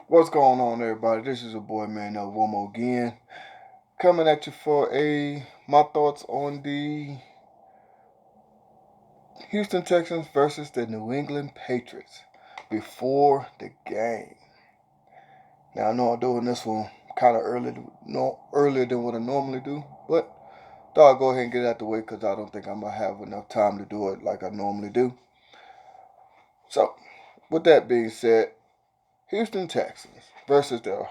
What's going on, everybody? This is your boy Man Womo again, coming at you for my thoughts on the Houston Texans versus the New England Patriots before the game. Now I know I'm doing this one kind of earlier than what I normally do, but thought I'd go ahead and get it out the way because I don't think I'm gonna have enough time to do it like I normally do. So, with that being said, Houston Texans versus the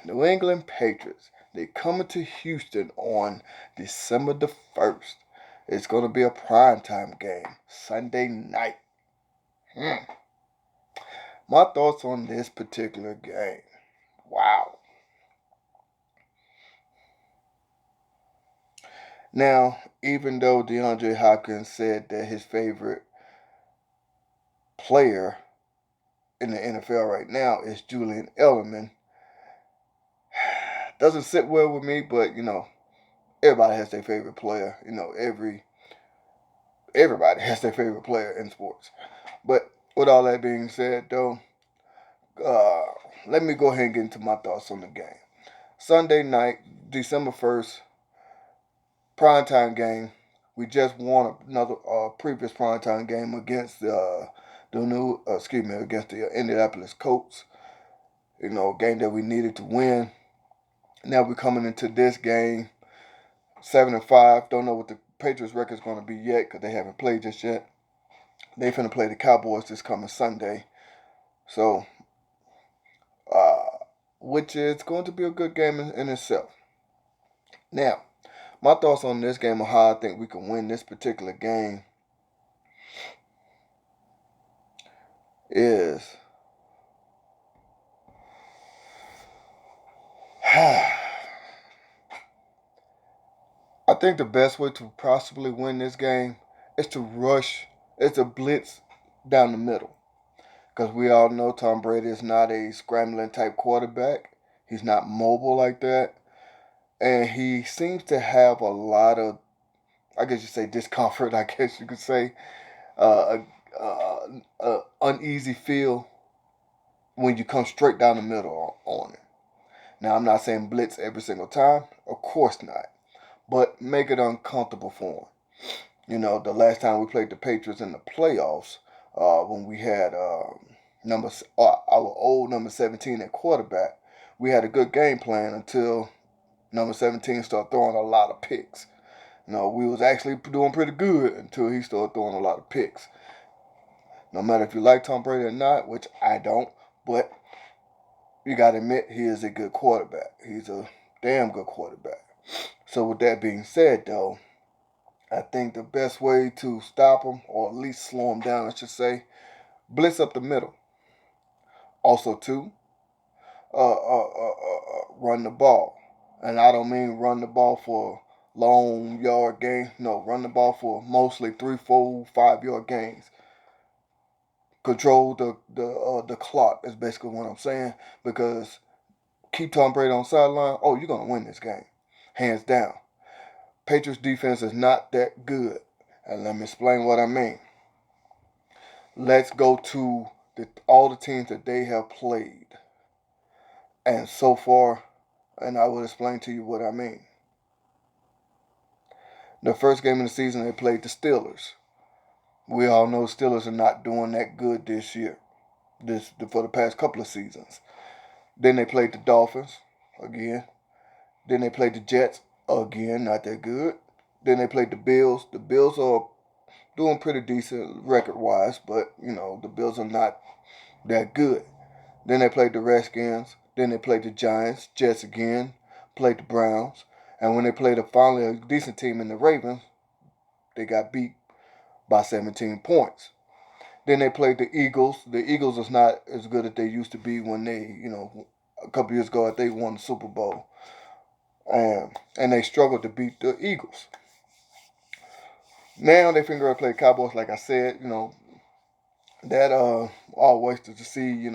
New England Patriots. They coming to Houston on December the 1st. It's going to be a primetime game, Sunday night. My thoughts on this particular game. Wow. Now, even though DeAndre Hopkins said that his favorite player in the NFL right now is Julian Edelman, doesn't sit well with me, but everybody has their favorite player. Everybody has their favorite player in sports. But with all that being said, though, uh, let me go ahead and get into my thoughts on the game. Sunday night, December 1st, primetime game. We just won another previous primetime game against against the Indianapolis Colts. Game that we needed to win. Now we're coming into this game 7-5. Don't know what the Patriots record is going to be yet because they haven't played just yet. They finna play the Cowboys this coming Sunday. So, which is going to be a good game in itself. Now, my thoughts on this game and how I think we can win this particular game is I think the best way to possibly win this game is to blitz down the middle. Because we all know Tom Brady is not a scrambling type quarterback. He's not mobile like that. And he seems to have a lot of, I guess you say, discomfort, I guess you could say, uh, uneasy feel when you come straight down the middle on it. Now, I'm not saying blitz every single time. Of course not. But make it uncomfortable for him. The last time we played the Patriots in the playoffs, when we had our old number 17 at quarterback, we had a good game plan until number 17 started throwing a lot of picks. We was actually doing pretty good until he started throwing a lot of picks. No matter if you like Tom Brady or not, which I don't, but you got to admit he is a good quarterback. He's a damn good quarterback. So with that being said, though, I think the best way to stop him, or at least slow him down, I should say, blitz up the middle. Also, too, run the ball. And I don't mean run the ball for long yard gains. No, run the ball for mostly 3, 4, 5 yard gains. Control the clock is basically what I'm saying. Because keep Tom Brady on the sideline, oh, you're gonna win this game, hands down. Patriots defense is not that good, and let me explain what I mean. Let's go to all the teams that they have played, and so far, and I will explain to you what I mean. The first game of the season, they played the Steelers. We all know Steelers are not doing that good this year, for the past couple of seasons. Then they played the Dolphins again. Then they played the Jets again, not that good. Then they played the Bills. The Bills are doing pretty decent record-wise, but the Bills are not that good. Then they played the Redskins. Then they played the Giants, Jets again, played the Browns, and when they played finally a decent team in the Ravens, they got beat by 17 points. Then they played the Eagles. The Eagles is not as good as they used to be when they, a couple years ago they won the Super Bowl. And they struggled to beat the Eagles. Now they figure out to play Cowboys, like I said, that always to see,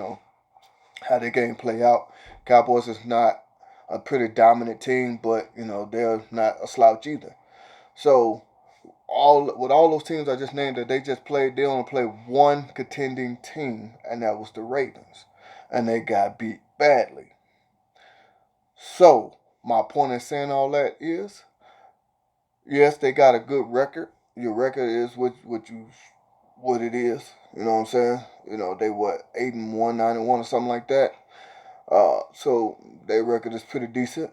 how their game play out. Cowboys is not a pretty dominant team, but they're not a slouch either. So all those teams I just named that they just played, they only played one contending team, and that was the Ravens, and they got beat badly. So my point in saying all that is, yes, they got a good record. Your record is what it is. You know what I'm saying? You know, they what, 8-1, 9-1 or something like that. So their record is pretty decent.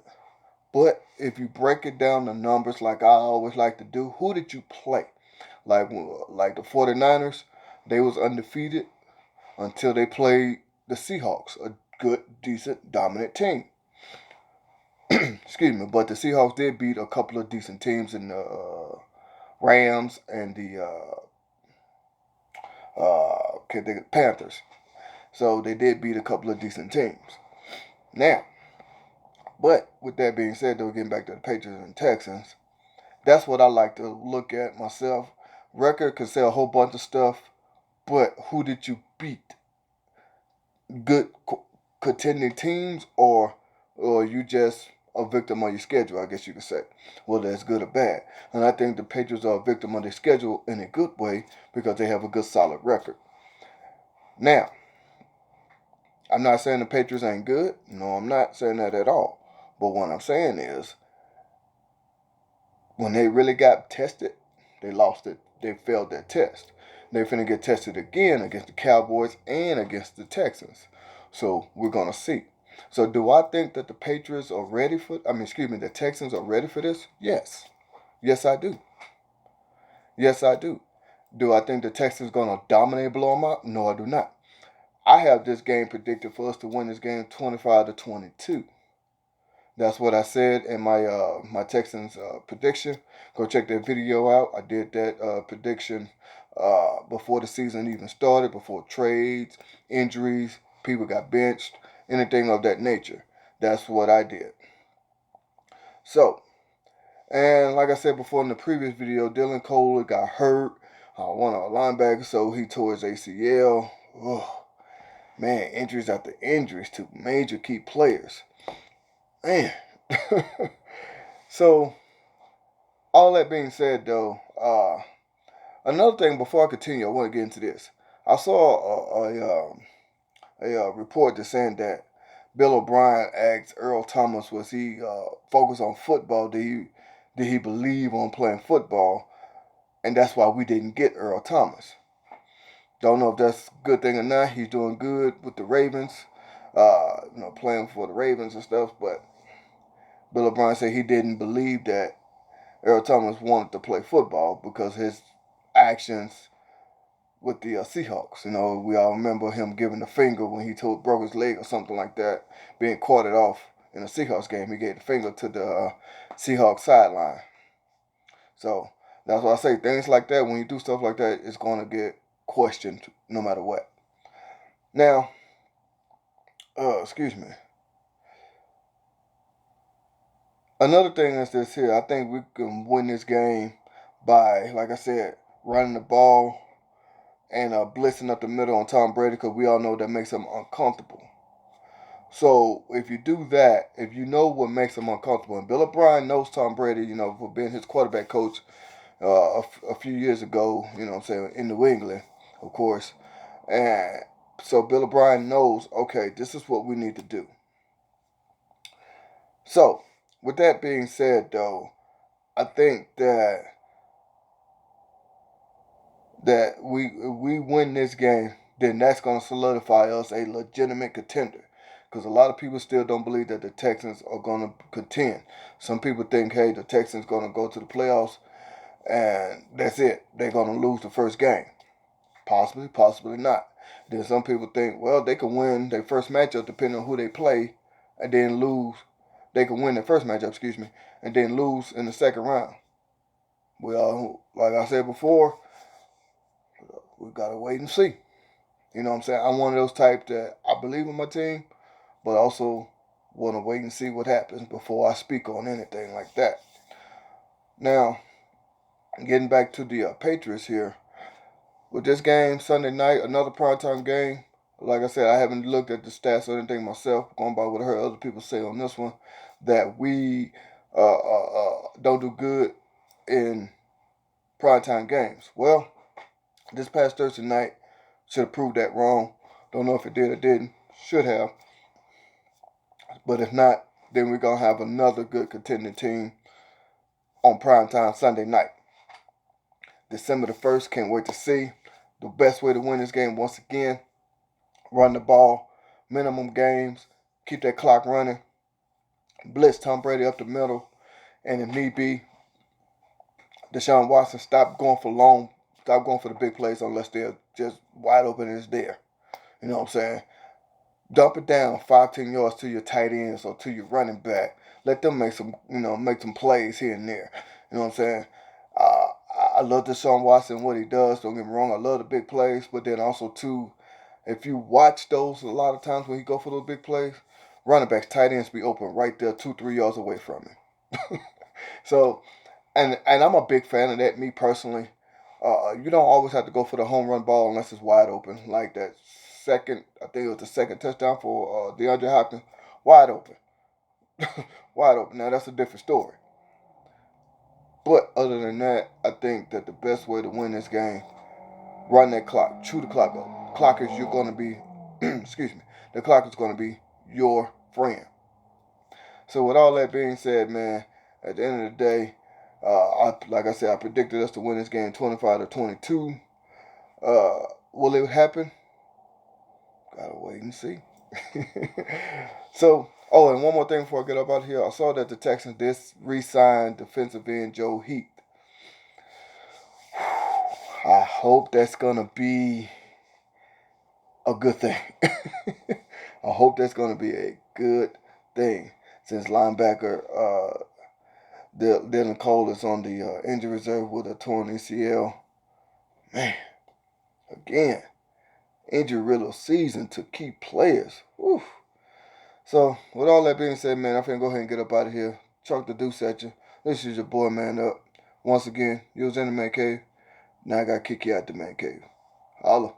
But if you break it down to numbers like I always like to do, who did you play? Like the 49ers, they was undefeated until they played the Seahawks, a good, decent, dominant team. Excuse me, but the Seahawks did beat a couple of decent teams in the Rams and the Panthers. So they did beat a couple of decent teams. Now, but with that being said, though, getting back to the Patriots and Texans, that's what I like to look at myself. Record can say a whole bunch of stuff, but who did you beat? Good contending teams, or you just a victim of your schedule, I guess you could say. Whether it's good or bad. And I think the Patriots are a victim of their schedule in a good way because they have a good solid record. Now, I'm not saying the Patriots ain't good. No, I'm not saying that at all. But what I'm saying is, when they really got tested, they lost it. They failed that test. They're finna get tested again against the Cowboys and against the Texans. So we're gonna see. So do I think that the Patriots are ready for? The Texans are ready for this? Yes, yes I do. Yes I do. Do I think the Texans gonna dominate, blow them out? No, I do not. I have this game predicted for us to win this game 25-22. That's what I said in my Texans prediction. Go check that video out. I did that prediction before the season even started, before trades, injuries, people got benched, anything of that nature. That's what I did. So, and like I said before in the previous video, Dylan Cole got hurt. One of our linebackers, so he tore his ACL. Oh, man, injuries after injuries to major key players. Man. So, all that being said, though, another thing before I continue, I want to get into this. I saw a report that's saying that Bill O'Brien asked Earl Thomas, was he focused on football? Did he believe on playing football? And that's why we didn't get Earl Thomas. Don't know if that's a good thing or not. He's doing good with the Ravens, playing for the Ravens and stuff. But Bill O'Brien said he didn't believe that Earl Thomas wanted to play football because his actions with the Seahawks. We all remember him giving the finger when he broke his leg or something like that, being quartered off in a Seahawks game. He gave the finger to the Seahawks sideline. So that's why I say things like that, when you do stuff like that, it's going to get questioned no matter what. Now, excuse me. Another thing is this here. I think we can win this game by, like I said, running the ball and blitzing up the middle on Tom Brady, because we all know that makes him uncomfortable. So if you do that, if you know what makes him uncomfortable, and Bill O'Brien knows Tom Brady, for being his quarterback coach a few years ago, in New England, of course. And so Bill O'Brien knows, okay, this is what we need to do. So, with that being said, though, I think that we win this game, then that's going to solidify us a legitimate contender. Because a lot of people still don't believe that the Texans are going to contend. Some people think, hey, the Texans going to go to the playoffs, and that's it. They're going to lose the first game. Possibly, possibly not. Then some people think, well, they can win their first matchup depending on who they play, and then lose. They can win their first matchup, and then lose in the second round. Well, like I said before, we got to wait and see. You know what I'm saying? I'm one of those types that I believe in my team, but also want to wait and see what happens before I speak on anything like that. Now, getting back to the Patriots here, with this game Sunday night, another primetime game. Like I said, I haven't looked at the stats or anything myself, going by what I heard other people say on this one, that we don't do good in primetime games. Well, this past Thursday night should have proved that wrong. Don't know if it did or didn't. Should have. But if not, then we're going to have another good contending team on primetime Sunday night. December the 1st, can't wait to see. The best way to win this game, once again, run the ball, minimum games, keep that clock running, blitz Tom Brady up the middle, and if need be, Deshaun Watson stop going for the big plays unless they're just wide open and it's there. You know what I'm saying? Dump it down 5-10 yards to your tight ends or to your running back. Let them make some plays here and there. You know what I'm saying? I love Deshaun Watson, what he does. Don't get me wrong. I love the big plays, but then also too, if you watch those a lot of times when he go for those big plays, running backs, tight ends be open right there 2-3 yards away from him. So, and I'm a big fan of that. Me personally, you don't always have to go for the home run ball unless it's wide open, like that second. I think it was the second touchdown for DeAndre Hopkins, wide open, wide open. Now that's a different story. But other than that, I think that the best way to win this game, run that clock, chew the clock up. Clock is you're going to be, excuse me, the clock is going to be your friend. So with all that being said, man, at the end of the day, like I said, I predicted us to win this game 25-22. Will it happen? Gotta wait and see. So, and one more thing before I get up out of here. I saw that the Texans did re-sign defensive end Joe Heath. I hope that's gonna be a good thing. I hope that's gonna be a good thing, since linebacker Dylan Cole is on the injury reserve with a torn ACL. Man, again, injury riddle season to key players. Whew. So, with all that being said, man, I'm finna go ahead and get up out of here. Chuck the deuce at you. This is your boy, Man Up. Once again, you was in the man cave. Now I gotta kick you out the man cave. Holla.